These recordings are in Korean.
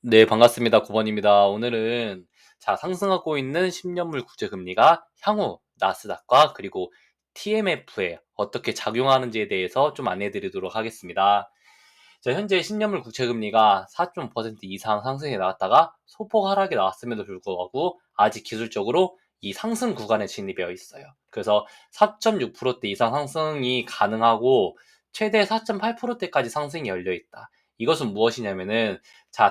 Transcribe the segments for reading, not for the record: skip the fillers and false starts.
네, 반갑습니다. 9번입니다. 오늘은 상승하고 있는 10년물 국제 금리가 향후 나스닥과 그리고 TMF에 어떻게 작용하는지에 대해서 좀 안내 드리도록 하겠습니다. 현재 10년물 국채 금리가 4.5% 이상 상승해 나왔다가 소폭 하락이 나왔음에도 불구하고 아직 기술적으로 이 상승 구간에 진입되어 있어요. 그래서 4.6%대 이상 상승이 가능하고 최대 4.8%대까지 상승이 열려 있다. 이것은 무엇이냐면은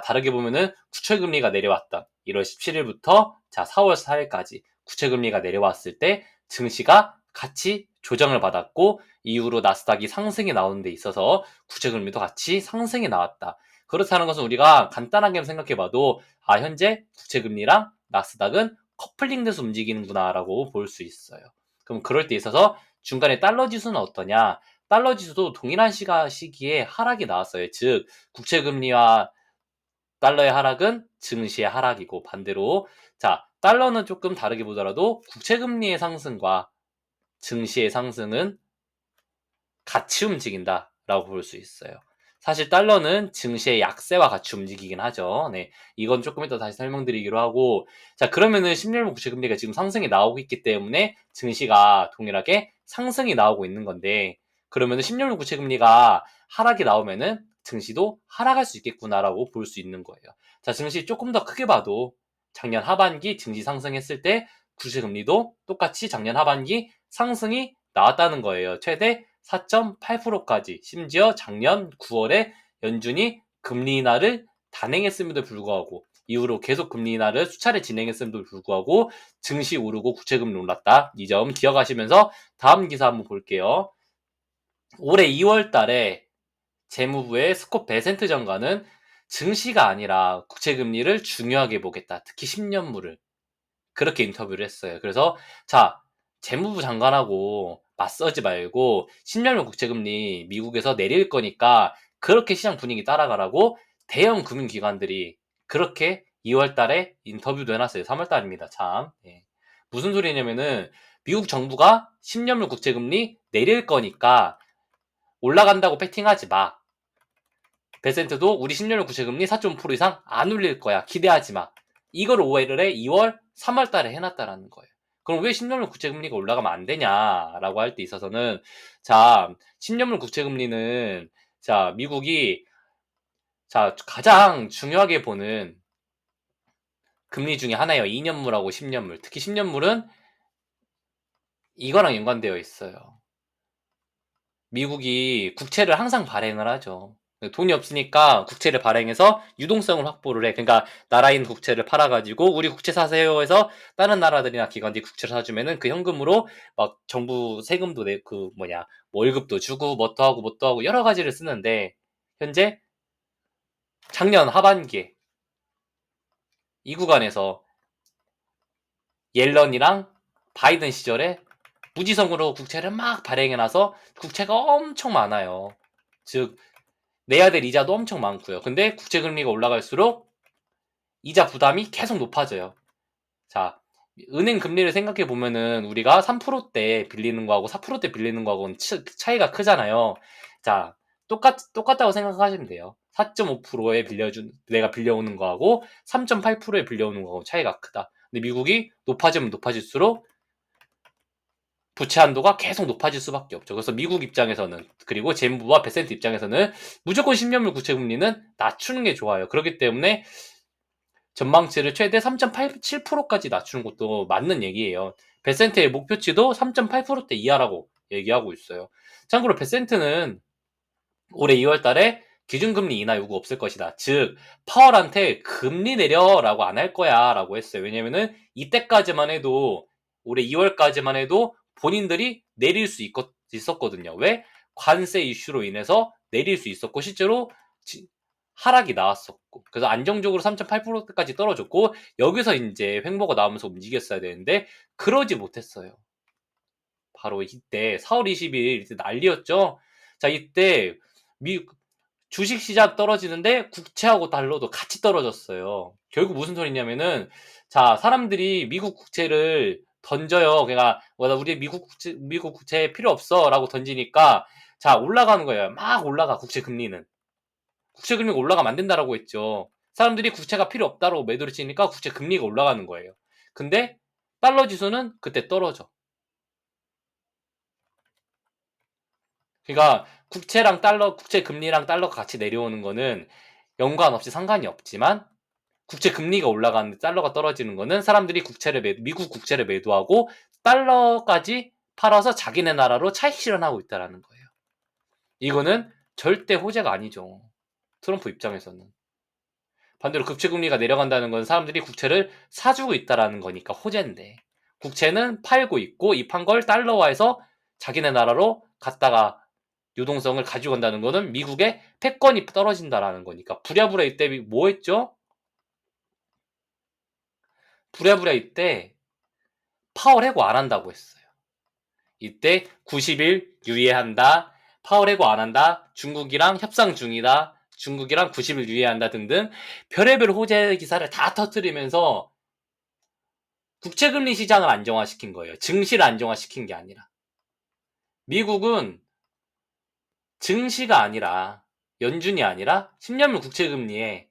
다르게 보면은 국채 금리가 내려왔던 1월 17일부터 4월 4일까지 국채 금리가 내려왔을 때 증시가 같이 조정을 받았고 이후로 나스닥이 상승이 나오는 데 있어서 국채금리도 같이 상승이 나왔다. 그렇다는 것은 우리가 간단하게 생각해봐도 현재 국채금리랑 나스닥은 커플링돼서 움직이는구나라고 볼 수 있어요. 그럼 그럴 때 있어서 중간에 달러 지수는 어떠냐? 달러 지수도 동일한 시기에 하락이 나왔어요. 즉 국채금리와 달러의 하락은 증시의 하락이고 반대로 달러는 조금 다르게 보더라도 국채금리의 상승과 증시의 상승은 같이 움직인다라고 볼 수 있어요. 사실 달러는 증시의 약세와 같이 움직이긴 하죠. 네, 이건 조금 이따 다시 설명드리기로 하고, 그러면은 10년물 국채 금리가 지금 상승이 나오고 있기 때문에 증시가 동일하게 상승이 나오고 있는 건데, 그러면은 10년물 국채 금리가 하락이 나오면은 증시도 하락할 수 있겠구나라고 볼 수 있는 거예요. 증시 조금 더 크게 봐도 작년 하반기 증시 상승했을 때 국채 금리도 똑같이 작년 하반기 상승이 나왔다는 거예요. 최대 4.8%까지 심지어 작년 9월에 연준이 금리 인하를 단행했음에도 불구하고 이후로 계속 금리 인하를 수차례 진행했음에도 불구하고 증시 오르고 국채금리 올랐다. 이 점 기억하시면서 다음 기사 한번 볼게요. 올해 2월 달에 재무부의 스콧 베센트 장관은 증시가 아니라 국채금리를 중요하게 보겠다. 특히 10년물을. 그렇게 인터뷰를 했어요. 그래서 재무부 장관하고 맞서지 말고 10년물 국채금리 미국에서 내릴 거니까 그렇게 시장 분위기 따라가라고 대형 금융기관들이 그렇게 2월 달에 인터뷰도 해놨어요. 3월 달입니다. 참. 예. 무슨 소리냐면은 미국 정부가 10년물 국채금리 내릴 거니까 올라간다고 패팅하지 마. 베센트도 우리 10년물 국채금리 4.5% 이상 안 올릴 거야. 기대하지 마. 이걸 오해를 해 2월, 3월 달에 해놨다라는 거예요. 그럼 왜 10년물 국채금리가 올라가면 안 되냐라고 할 때 있어서는 10년물 국채금리는 미국이 가장 중요하게 보는 금리 중에 하나예요. 2년물하고 10년물. 특히 10년물은 이거랑 연관되어 있어요. 미국이 국채를 항상 발행을 하죠. 돈이 없으니까 국채를 발행해서 유동성을 확보를 해. 그러니까 나라인 국채를 팔아가지고 우리 국채 사세요 해서 다른 나라들이나 기관들이 국채를 사주면은 그 현금으로 막 정부 세금도 내, 월급도 주고 뭣도 하고 여러 가지를 쓰는데 현재 작년 하반기에 이 구간에서 옐런이랑 바이든 시절에 무지성으로 국채를 막 발행해놔서 국채가 엄청 많아요. 즉 내야 될 이자도 엄청 많고요. 근데 국채 금리가 올라갈수록 이자 부담이 계속 높아져요. 자, 은행 금리를 생각해 보면은 우리가 3%대 빌리는 거하고 4%대 빌리는 거하고는 차이가 크잖아요. 똑같다고 생각하시면 돼요. 4.5%에 내가 빌려오는 거하고 3.8%에 빌려오는 거하고 차이가 크다. 근데 미국이 높아지면 높아질수록 부채 한도가 계속 높아질 수밖에 없죠. 그래서 미국 입장에서는 그리고 재무부와 베센트 입장에서는 무조건 10년물 국채 금리는 낮추는 게 좋아요. 그렇기 때문에 전망치를 최대 3.87%까지 낮추는 것도 맞는 얘기예요. 베센트의 목표치도 3.8%대 이하라고 얘기하고 있어요. 참고로 베센트는 올해 2월 달에 기준금리 인하 요구 없을 것이다. 즉 파월한테 금리 내려라고 안 할 거야 라고 했어요. 왜냐면은 이때까지만 해도 올해 2월까지만 해도 본인들이 내릴 수 있었거든요. 왜? 관세 이슈로 인해서 내릴 수 있었고 실제로 하락이 나왔었고 그래서 안정적으로 3.8%까지 떨어졌고 여기서 이제 횡보가 나오면서 움직였어야 되는데 그러지 못했어요. 바로 이때 4월 20일 이때 난리였죠. 이때 미 주식시장 떨어지는데 국채하고 달러도 같이 떨어졌어요. 결국 무슨 소리냐면은 사람들이 미국 국채를 던져요. 그러니까 우리 미국 국채 필요 없어라고 던지니까 올라가는 거예요. 막 올라가 국채 금리는. 국채 금리가 올라가면 안 된다라고 했죠. 사람들이 국채가 필요 없다고 매도를 치니까 국채 금리가 올라가는 거예요. 근데 달러 지수는 그때 떨어져. 그러니까 국채 금리랑 달러가 같이 내려오는 거는 연관 없이 상관이 없지만 국채 금리가 올라가는데 달러가 떨어지는 거는 사람들이 미국 국채를 매도하고 달러까지 팔아서 자기네 나라로 차익 실현하고 있다라는 거예요. 이거는 절대 호재가 아니죠. 트럼프 입장에서는. 반대로 국채 금리가 내려간다는 건 사람들이 국채를 사주고 있다라는 거니까 호재인데, 국채는 팔고 있고 이 판 걸 달러화해서 자기네 나라로 갔다가 유동성을 가지고 간다는 거는 미국의 패권이 떨어진다라는 거니까. 부랴부랴 이때 뭐 했죠? 부랴부랴 이때 파월 해고 안 한다고 했어요. 이때 90일 유예한다, 파월 해고 안 한다, 중국이랑 협상 중이다, 중국이랑 90일 유예한다 등등 별의별 호재 기사를 다 터뜨리면서 국채금리 시장을 안정화시킨 거예요. 증시를 안정화시킨 게 아니라. 미국은 증시가 아니라, 연준이 아니라 10년물 국채금리에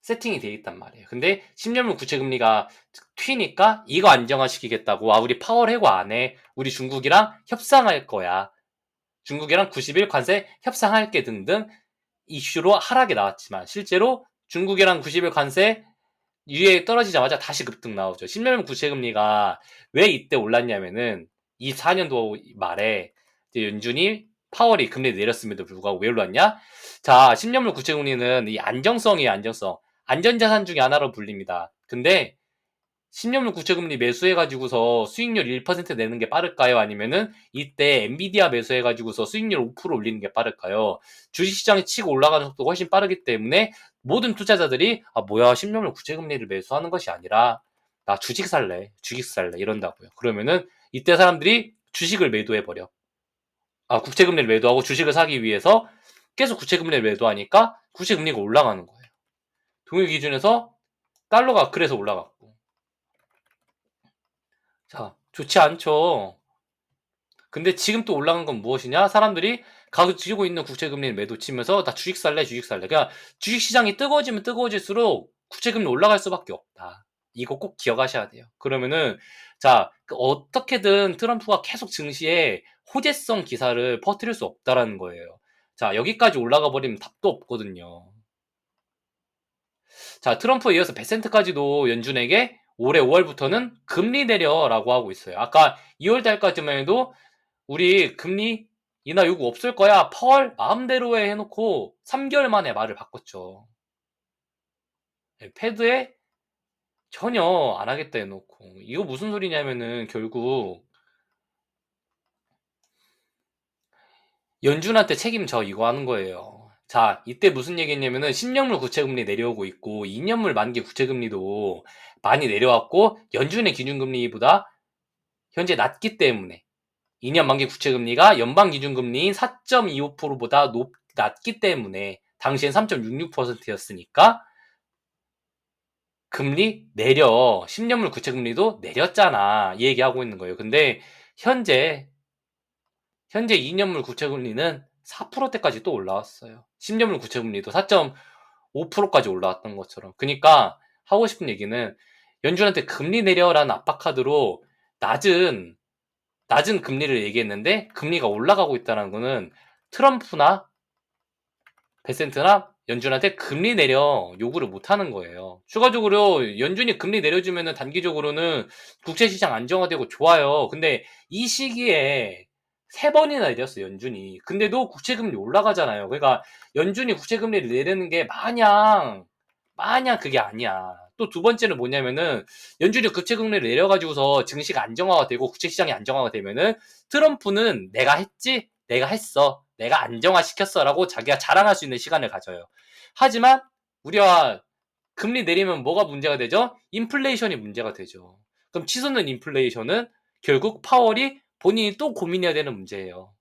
세팅이 돼 있단 말이에요. 근데 10년물 국채금리가 튀니까 이거 안정화시키겠다고, 우리 파월 해고 안 해, 우리 중국이랑 협상할 거야, 중국이랑 90일 관세 협상할게 등등 이슈로 하락이 나왔지만 실제로 중국이랑 90일 관세 유예 떨어지자마자 다시 급등 나오죠. 10년물 국채금리가 왜 이때 올랐냐면은 24년도 말에 연준이 파월이 금리 내렸음에도 불구하고 왜 올랐냐? 자, 10년물 국채금리는 이 안정성이에요. 안전자산 중에 하나로 불립니다. 근데 10년물 국채금리 매수해가지고서 수익률 1% 내는 게 빠를까요? 아니면은 이때 엔비디아 매수해가지고서 수익률 5% 올리는 게 빠를까요? 주식시장이 치고 올라가는 속도가 훨씬 빠르기 때문에 모든 투자자들이 뭐야, 10년물 국채금리를 매수하는 것이 아니라 나 주식 살래 이런다고요. 그러면은 이때 사람들이 주식을 매도해버려. 국채금리를 매도하고 주식을 사기 위해서 계속 국채금리를 매도하니까 국채금리가 올라가는 거예요. 동일 기준에서 달러가 그래서 올라갔고. 자, 좋지 않죠. 근데 지금 또 올라간 건 무엇이냐? 사람들이 가지고 있는 국채금리를 매도치면서 다 주식 살래. 그러니까 주식시장이 뜨거워지면 뜨거워질수록 국채금리 올라갈 수밖에 없다. 이거 꼭 기억하셔야 돼요. 그러면은, 자, 어떻게든 트럼프가 계속 증시에 호재성 기사를 퍼뜨릴 수 없다라는 거예요. 자, 여기까지 올라가 버리면 답도 없거든요. 자, 트럼프에 이어서 베센트까지도 연준에게 올해 5월부터는 금리 내려라고 하고 있어요. 아까 2월 달까지만 해도 우리 금리 인하 요구 없을 거야, 파월 마음대로 해 해놓고 3개월 만에 말을 바꿨죠. 패드에 전혀 안 하겠다 해놓고. 이거 무슨 소리냐면은 결국 연준한테 책임져 이거 하는 거예요. 자, 이때 무슨 얘기했냐면은 10년물 국채금리 내려오고 있고 2년물 만기 국채금리도 많이 내려왔고 연준의 기준금리보다 현재 낮기 때문에 2년 만기 국채금리가 연방 기준금리인 4.25%보다 낮기 때문에 당시엔 3.66%였으니까 금리 내려, 10년물 국채금리도 내렸잖아, 이 얘기하고 있는 거예요. 근데 현재 2년물 국채금리는 4%대까지 또 올라왔어요. 10년물 국채금리도 4.5%까지 올라왔던 것처럼. 그러니까 하고 싶은 얘기는 연준한테 금리 내려라는 압박카드로 낮은 금리를 얘기했는데 금리가 올라가고 있다는 거는 트럼프나 베센트나 연준한테 금리 내려 요구를 못 하는 거예요. 추가적으로 연준이 금리 내려주면은 단기적으로는 국채시장 안정화되고 좋아요. 근데 이 시기에 3번이나 내렸어, 연준이. 근데도 국채금리 올라가잖아요. 그러니까 연준이 국채금리를 내리는 게 마냥 그게 아니야. 또 두 번째는 뭐냐면은 연준이 국채금리를 내려가지고서 증시가 안정화가 되고 국채시장이 안정화가 되면은 트럼프는 내가 했지? 내가 했어. 내가 안정화시켰어라고 자기가 자랑할 수 있는 시간을 가져요. 하지만 우리가 금리 내리면 뭐가 문제가 되죠? 인플레이션이 문제가 되죠. 그럼 치솟는 인플레이션은 결국 파월이 본인이 또 고민해야 되는 문제예요.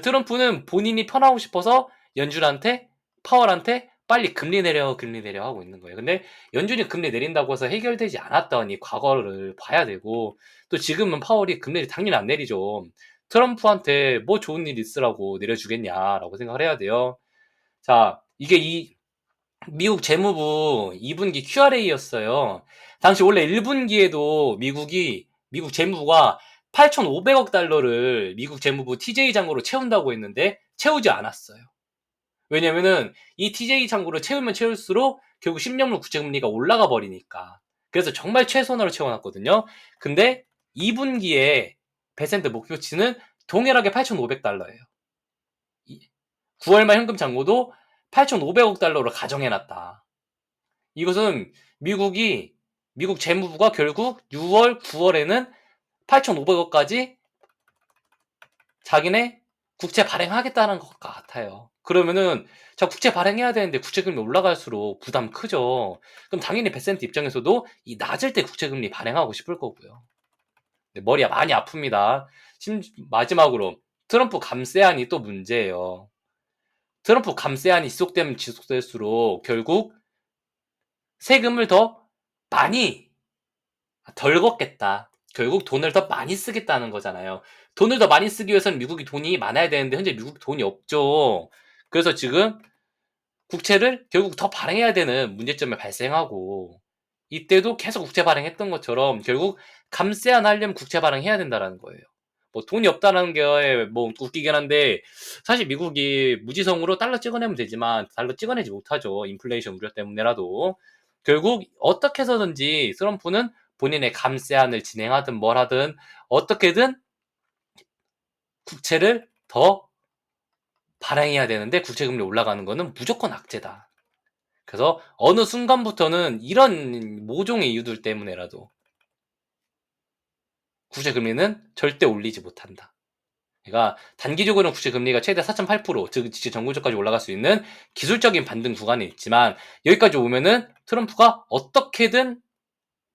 트럼프는 본인이 편하고 싶어서 연준한테, 파월한테 빨리 금리 내려 하고 있는 거예요. 근데 연준이 금리 내린다고 해서 해결되지 않았던 이 과거를 봐야 되고, 또 지금은 파월이 금리를 당연히 안 내리죠. 트럼프한테 뭐 좋은 일 있으라고 내려주겠냐라고 생각을 해야 돼요. 자, 이게 미국 재무부 2분기 QRA였어요. 당시 원래 1분기에도 미국 재무부가 8,500억 달러를 미국 재무부 TJ 잔고로 채운다고 했는데 채우지 않았어요. 왜냐면은 이 TJ 잔고를 채우면 채울수록 결국 10년물 국채금리가 올라가 버리니까. 그래서 정말 최소한으로 채워놨거든요. 근데 2분기에 베센트 목표치는 동일하게 8,500달러예요. 9월 말 현금 잔고도 8,500억 달러로 가정해놨다. 이것은 미국 재무부가 결국 6월, 9월에는 8,500억까지 자기네 국채 발행하겠다는 것 같아요. 그러면은 자 국채 발행해야 되는데 국채금리 올라갈수록 부담 크죠. 그럼 당연히 베센트 입장에서도 이 낮을 때 국채금리 발행하고 싶을 거고요. 머리 많이 아픕니다. 마지막으로 트럼프 감세안이 또 문제예요. 트럼프 감세안이 지속되면 지속될수록 결국 세금을 더 많이 덜 걷겠다. 결국 돈을 더 많이 쓰겠다는 거잖아요. 돈을 더 많이 쓰기 위해서는 미국이 돈이 많아야 되는데 현재 미국 돈이 없죠. 그래서 지금 국채를 결국 더 발행해야 되는 문제점이 발생하고 이때도 계속 국채 발행했던 것처럼 결국 감세안 하려면 국채 발행해야 된다는 거예요. 뭐 돈이 없다는 게 뭐 웃기긴 한데 사실 미국이 무지성으로 달러 찍어내면 되지만 달러 찍어내지 못하죠. 인플레이션 우려 때문에라도 결국 어떻게 해서든지 트럼프는 본인의 감세안을 진행하든 뭘 하든 어떻게든 국채를 더 발행해야 되는데 국채금리 올라가는 거는 무조건 악재다. 그래서 어느 순간부터는 이런 모종의 이유들 때문에라도 국채금리는 절대 올리지 못한다. 그러니까 단기적으로는 국채금리가 최대 4.8%, 즉 지지 전고점까지 올라갈 수 있는 기술적인 반등 구간이 있지만 여기까지 오면은 트럼프가 어떻게든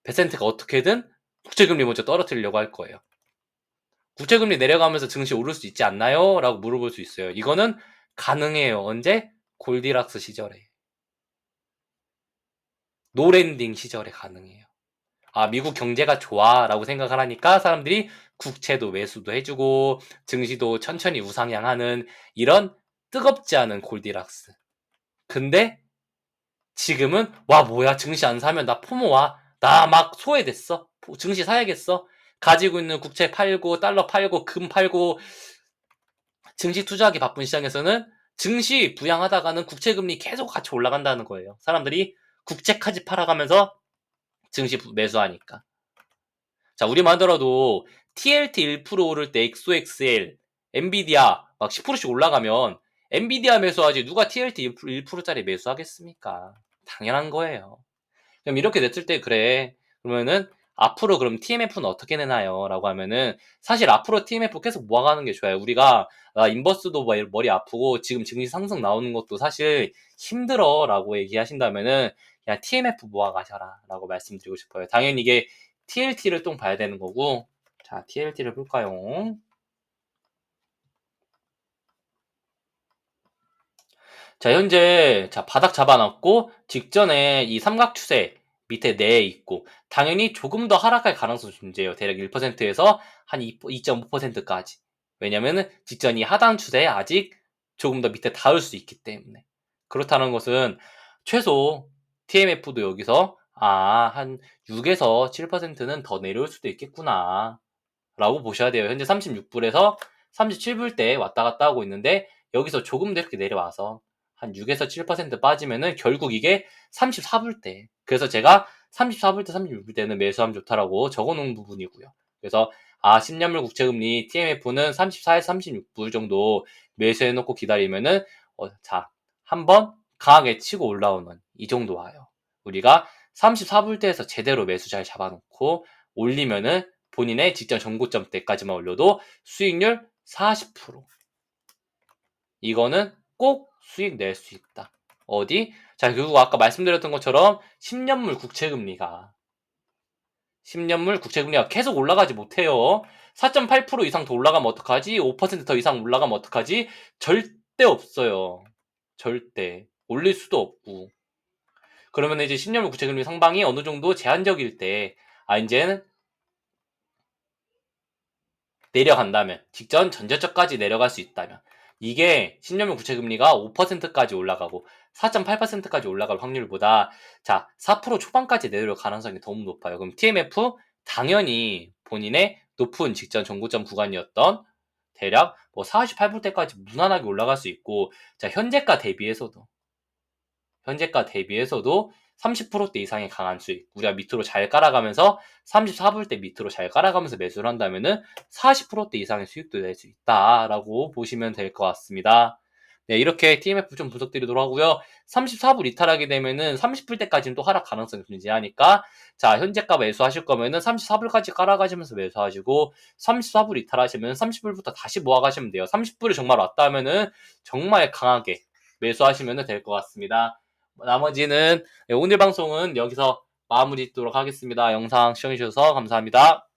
베센트가 어떻게든 국채금리 먼저 떨어뜨리려고 할 거예요. 국채금리 내려가면서 증시 오를 수 있지 않나요? 라고 물어볼 수 있어요. 이거는 가능해요. 언제? 골디락스 시절에. 노랜딩 시절에 가능해요. 아, 미국 경제가 좋아 라고 생각을 하니까 사람들이 국채도 매수도 해주고 증시도 천천히 우상향하는 이런 뜨겁지 않은 골디락스. 근데 지금은 와 뭐야 증시 안 사면 나 포모 와. 나 막 소외됐어. 증시 사야겠어. 가지고 있는 국채 팔고 달러 팔고 금 팔고 증시 투자하기 바쁜 시장에서는 증시 부양하다가는 국채금리 계속 같이 올라간다는 거예요. 사람들이 국채까지 팔아가면서 증시 매수하니까. 자, 우리만 하더라도 TLT 1% 오를 때 XOXL, 엔비디아 막 10%씩 올라가면 엔비디아 매수하지 누가 TLT 1%짜리 매수하겠습니까? 당연한 거예요. 그럼 이렇게 됐을 때 그래. 그러면은 앞으로 그럼 TMF는 어떻게 내나요? 라고 하면은 사실 앞으로 TMF 계속 모아가는 게 좋아요. 우리가 인버스도 머리 아프고 지금 증시 상승 나오는 것도 사실 힘들어 라고 얘기하신다면은 그냥 TMF 모아가셔라 라고 말씀드리고 싶어요. 당연히 이게 TLT를 또 봐야 되는 거고 자 TLT를 볼까요? 자, 현재, 자, 바닥 잡아놨고, 직전에 이 삼각추세 밑에 내에 있고, 당연히 조금 더 하락할 가능성이 존재해요. 대략 1%에서 한 2.5%까지. 왜냐면은 직전이 하단 추세에 아직 조금 더 밑에 닿을 수 있기 때문에. 그렇다는 것은 최소 TMF도 여기서, 한 6에서 7%는 더 내려올 수도 있겠구나. 라고 보셔야 돼요. 현재 36불에서 37불 대 왔다 갔다 하고 있는데, 여기서 조금 더 이렇게 내려와서, 한 6에서 7% 빠지면은 결국 이게 34불대. 그래서 제가 34불대, 36불대는 매수하면 좋다라고 적어놓은 부분이고요. 그래서 10년물 국채금리 TMF는 34에서 36불 정도 매수해놓고 기다리면은 자, 한번 강하게 치고 올라오는 이 정도 와요. 우리가 34불대에서 제대로 매수 잘 잡아놓고 올리면은 본인의 직전 전고점 때까지만 올려도 수익률 40%. 이거는 꼭 수익 낼 수 있다. 어디? 자, 그리고 아까 말씀드렸던 것처럼 10년물 국채금리가 계속 올라가지 못해요. 4.8% 이상 더 올라가면 어떡하지? 5%더 이상 올라가면 어떡하지? 절대 없어요. 절대. 올릴 수도 없고. 그러면 이제 10년물 국채금리 상방이 어느 정도 제한적일 때, 이제는 내려간다면, 직전 전저점까지 내려갈 수 있다면, 이게 10년물 국채금리가 5%까지 올라가고 4.8%까지 올라갈 확률보다 자, 4% 초반까지 내려올 가능성이 너무 높아요. 그럼 TMF 당연히 본인의 높은 직전 정고점 구간이었던 대략 뭐 48불대까지 무난하게 올라갈 수 있고, 자, 현재가 대비해서도 30%대 이상의 강한 수익, 우리가 밑으로 잘 깔아가면서 34불대 밑으로 잘 깔아가면서 매수를 한다면은 40%대 이상의 수익도 낼 수 있다라고 보시면 될 것 같습니다. 네, 이렇게 TMF 좀 분석드리도록 하고요. 34불 이탈하게 되면은 30불대까지는 또 하락 가능성이 존재하니까, 자, 현재가 매수하실 거면은 34불까지 깔아가시면서 매수하시고, 34불 이탈하시면 30불부터 다시 모아가시면 돼요. 30불이 정말 왔다 하면은 정말 강하게 매수하시면 될 것 같습니다. 나머지는, 네, 오늘 방송은 여기서 마무리 짓도록 하겠습니다. 영상 시청해주셔서 감사합니다.